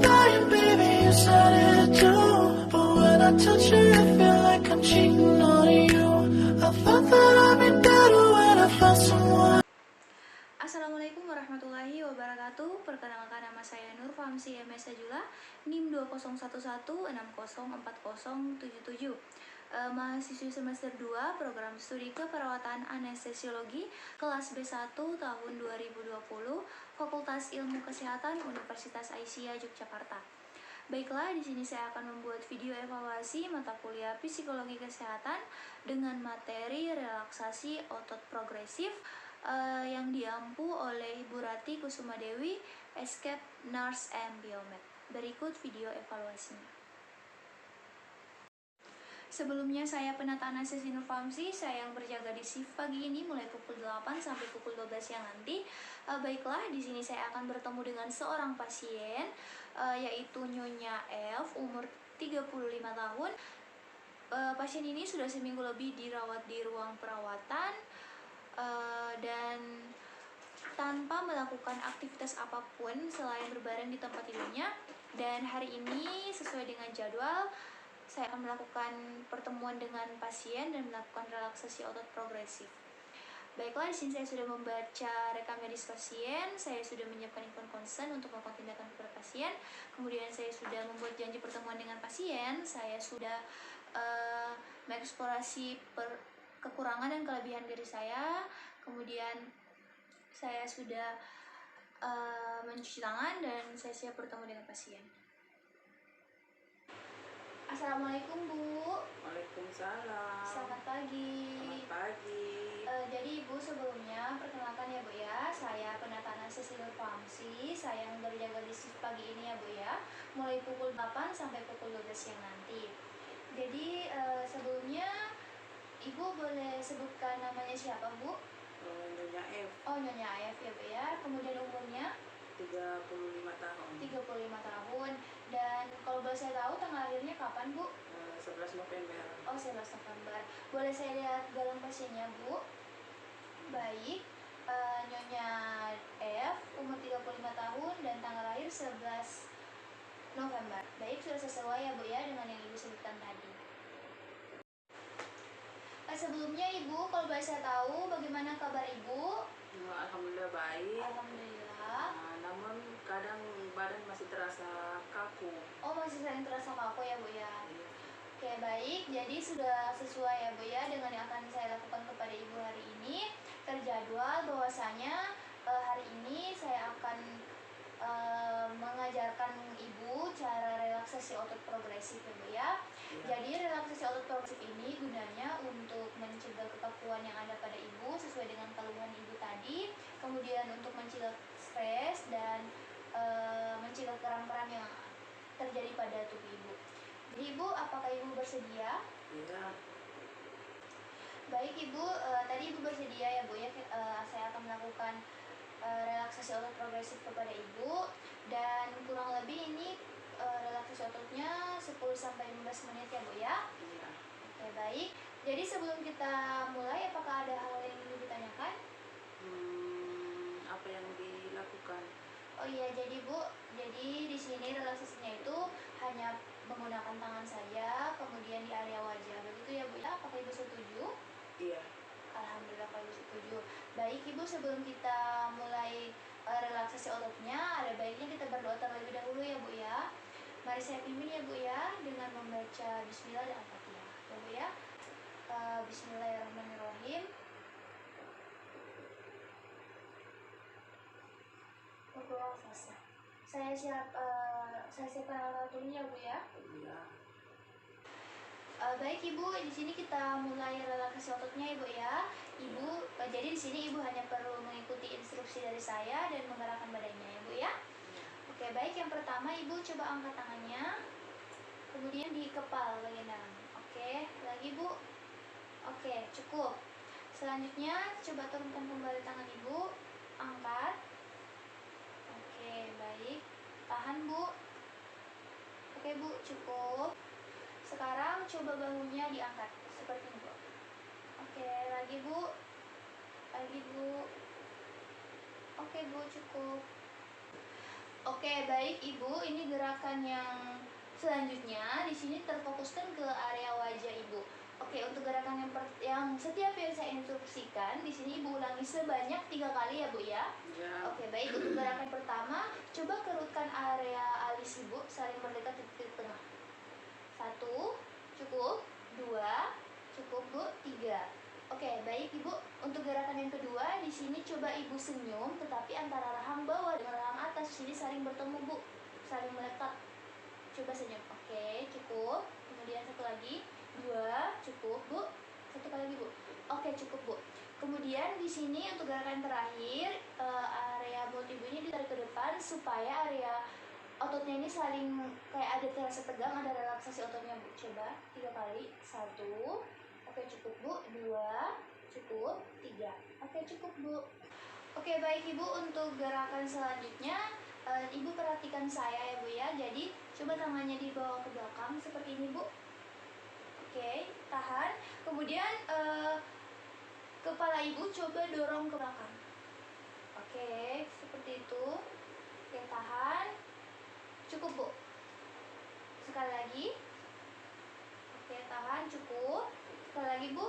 flying, baby, you started to. But when I touch you, I feel like I'm cheating on you. I thought that I'd be better when I found someone. Assalamualaikum warahmatullahi wabarakatuh. Perkenalkan, nama saya Nur Famsi MS Sajula, NIM 201160404077. Mahasiswi semester 2 program studi keperawatan anestesiologi kelas B1 tahun 2020, Fakultas Ilmu Kesehatan Universitas Aisyah Yogyakarta. Baiklah, di sini saya akan membuat video evaluasi mata kuliah Psikologi Kesehatan dengan materi relaksasi otot progresif yang diampu oleh Ibu Rati Kusumadewi, Escape Nurse and Biomed. Berikut video evaluasinya. Sebelumnya saya penata anestesi Nur Famsi, saya yang berjaga di shift pagi ini mulai pukul 8 sampai pukul 12 siang nanti. Baiklah, di sini saya akan bertemu dengan seorang pasien yaitu Nyonya F, umur 35 tahun. Pasien ini sudah seminggu lebih dirawat di ruang perawatan dan tanpa melakukan aktivitas apapun selain berbaring di tempat tidurnya. Dan hari ini sesuai dengan jadwal, saya akan melakukan pertemuan dengan pasien dan melakukan relaksasi otot progresif. Baiklah, di sini saya sudah membaca rekam medis pasien, saya sudah menyiapkan info konsen untuk melakukan tindakan kepada pasien. Kemudian saya sudah membuat janji pertemuan dengan pasien, saya sudah mengeksplorasi kekurangan dan kelebihan diri saya. Kemudian saya sudah mencuci tangan dan saya siap bertemu dengan pasien. Assalamualaikum Bu. Waalaikumsalam. Selamat pagi. Selamat pagi. Jadi Ibu, sebelumnya perkenalkan ya Bu ya, saya penata anestesi Nur Famsi, saya yang berjaga di shift pagi ini ya Bu ya, mulai pukul 8 sampai pukul 12 siang nanti. Jadi sebelumnya Ibu boleh sebutkan namanya siapa Bu? Nyonya F. Oh, Nyonya F ya Bu ya, kemudian umurnya 35 tahun. 35 tahun. Dan kalau boleh saya tahu tanggal lahirnya kapan Bu? 11 November. Oh, 11 November. Boleh saya lihat galang pasiennya Bu? Baik. Nyonya F, umur 35 tahun dan tanggal lahir 11 November. Baik, sudah sesuai ya Bu ya dengan yang Ibu sebutkan tadi. Sebelumnya Ibu, kalau boleh saya tahu bagaimana kabar Ibu? Alhamdulillah baik. Alhamdulillah. Namun kadang badan masih terasa kaku. Oh, masih sering terasa kaku ya Bu ya? Iya. Oke, baik. Jadi sudah sesuai ya Bu ya dengan yang akan saya lakukan kepada Ibu hari ini. Terjadwal bahwasanya hari ini saya akan mengajarkan Ibu cara relaksasi otot progresif ya Bu ya. Jadi relaksasi otot progresif ini gunanya untuk mencegah kekakuan yang ada pada Ibu sesuai dengan keluhan Ibu tadi, kemudian untuk mencegah stres dan mencegah kram-kram yang terjadi pada tubuh Ibu. Jadi Ibu, apakah Ibu bersedia? Iya. Baik Ibu, tadi Ibu bersedia ya Bu ya, saya akan melakukan relaksasi otot progresif kepada Ibu, dan kurang lebih ini relaksasi ototnya 10-15 menit ya Bu ya. Iya. Oke, baik. Jadi sebelum kita mulai, apakah ada hal yang ingin ditanyakan? Apa yang dilakukan? Oh iya, jadi Bu, jadi di sini relaksasinya itu hanya menggunakan tangan saja, kemudian di area wajah. Begitu ya Bu ya? Apakah Ibu setuju? Iya. Alhamdulillah kalau Ibu setuju. Baik Ibu, sebelum kita mulai relaksasi ototnya, ada baiknya kita berdoa terlebih dahulu ya Bu ya. Mari saya pimpin ya Bu ya dengan membaca Bismillah dan Al-Fatihah ya Bu ya. Bismillahirrahmanirrahim. Saya siapkan alat-alatnya ya Bu ya. Iya. Baik Ibu, di sini kita mulai relaksasi ototnya Ibu ya. Ibu, jadi di sini Ibu hanya perlu mengikuti instruksi dari saya dan menggerakkan badannya ya Bu ya. Oke, baik, yang pertama Ibu coba angkat tangannya, kemudian di kepala bagian dalam. Oke, lagi Bu. Oke, cukup. Selanjutnya coba turunkan kembali tangan Ibu, angkat. Oke, baik. Tahan Bu. Oke Bu, cukup. Sekarang coba bahunya diangkat seperti ini Bu. Oke, lagi Bu. Lagi Bu. Oke Bu, cukup. Oke, baik Ibu, ini gerakan yang selanjutnya di sini terfokuskan ke area wajah Ibu. Oke, untuk gerakan yang setiap yang saya instruksikan di sini Ibu ulangi sebanyak 3 kali ya Bu ya. Ya. Oke, baik, untuk gerakan pertama, coba kerutkan area alis Ibu saling mendekat di titik tengah. 1, cukup. 2, cukup Bu. 3. Oke, baik Ibu. Untuk gerakan yang kedua, di sini coba Ibu senyum, tetapi antara rahang bawah dengan rahang atas di sini saling bertemu Bu, saling melekat. Coba senyum. Oke, cukup. Kemudian satu lagi. 2, cukup Bu. Satu kali lagi Bu. Oke, cukup Bu. Kemudian di sini untuk gerakan terakhir, area mulut Ibu ini ditarik ke depan supaya area ototnya ini saling kayak ada terasa tegang, ada relaksasi ototnya Bu. Coba 3 kali. 1. Oke, cukup Bu. 2, cukup. 3. Oke, cukup Bu. Oke, baik Ibu, untuk gerakan selanjutnya Ibu perhatikan saya ya Bu ya. Jadi coba tangannya dibawa ke belakang seperti ini Bu. Oke, tahan. Kemudian kepala Ibu coba dorong ke belakang. Oke, seperti itu. Oke, tahan. Cukup Bu. Sekali lagi. Oke, tahan. Cukup. Sekali lagi Bu.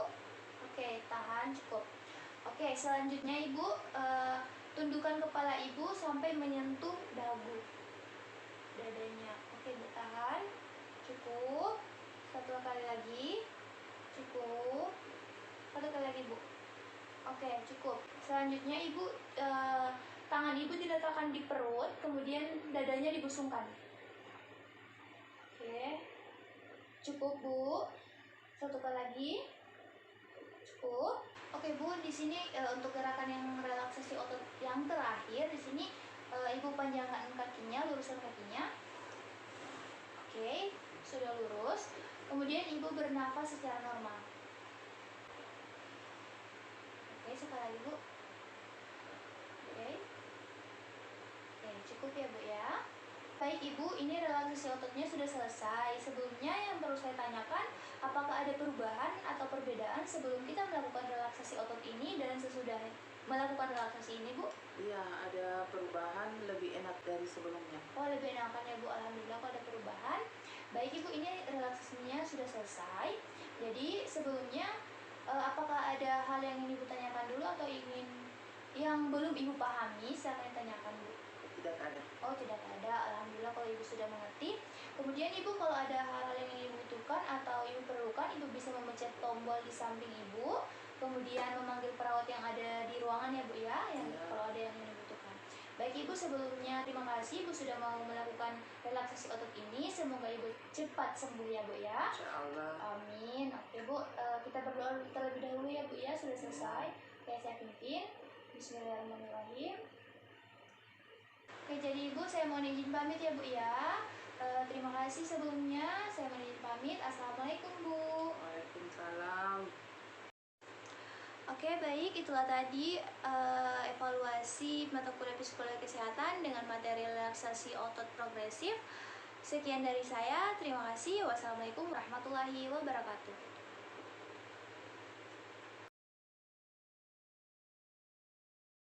Oke, tahan. Cukup. Oke, selanjutnya Ibu tundukkan kepala Ibu sampai menyentuh dagu dadanya. Oke, Bu, tahan. Cukup. Satu kali lagi. Cukup. Satu kali lagi Bu. Oke, cukup. Selanjutnya Ibu tangan Ibu diletakkan di perut, kemudian dadanya dibusungkan. Oke. Cukup Bu. Satu kali lagi. Cukup. Oke Bu, di sini untuk gerakan yang relaksasi otot yang terakhir di sini Ibu panjangkan kakinya, luruskan kakinya. Oke, sudah lurus. Kemudian Ibu bernafas secara normal. Oke, sekali lagi Bu. Oke. Oke, cukup ya Bu ya. Baik Ibu, ini relaksasi ototnya sudah selesai. Sebelumnya yang perlu saya tanyakan, apakah ada perubahan atau perbedaan sebelum kita melakukan relaksasi otot ini dan sesudah melakukan relaksasi ini Bu? Iya, ada perubahan, lebih enak dari sebelumnya. Oh, lebih enakan ya Bu, alhamdulillah kok ada perubahan. Baik Ibu, ini relaksasinya sudah selesai. Jadi sebelumnya apakah ada hal yang ingin Ibu tanyakan dulu atau ingin yang belum Ibu pahami silahkan ditanyakan Bu. Tidak ada. Oh, tidak ada. Alhamdulillah kalau Ibu sudah mengerti. Kemudian Ibu kalau ada hal-hal yang ingin Ibu butuhkan atau Ibu perlukan, Ibu bisa memencet tombol di samping Ibu. Kemudian memanggil perawat yang ada di ruangan ya Bu ya, yang Ya. kalau ada yang ingin dibutuhkan. Baik Ibu, sebelumnya terima kasih Ibu sudah mau melakukan relaksasi otot ini. Semoga Ibu cepat sembuh ya Bu ya. Insya Allah. Amin. Oke Bu, kita berdoa terlebih dahulu ya Bu ya, sudah selesai. Oke, saya pimpin. Bismillahirrahmanirrahim. Oke, jadi Ibu saya mohon izin pamit ya Bu ya. Terima kasih sebelumnya. Saya mohon izin pamit. Assalamualaikum Bu. Waalaikumsalam. Oke, baik, itulah tadi evaluasi mata kuliah psikologi kesehatan dengan materi relaksasi otot progresif. Sekian dari saya. Terima kasih. Wassalamualaikum warahmatullahi wabarakatuh.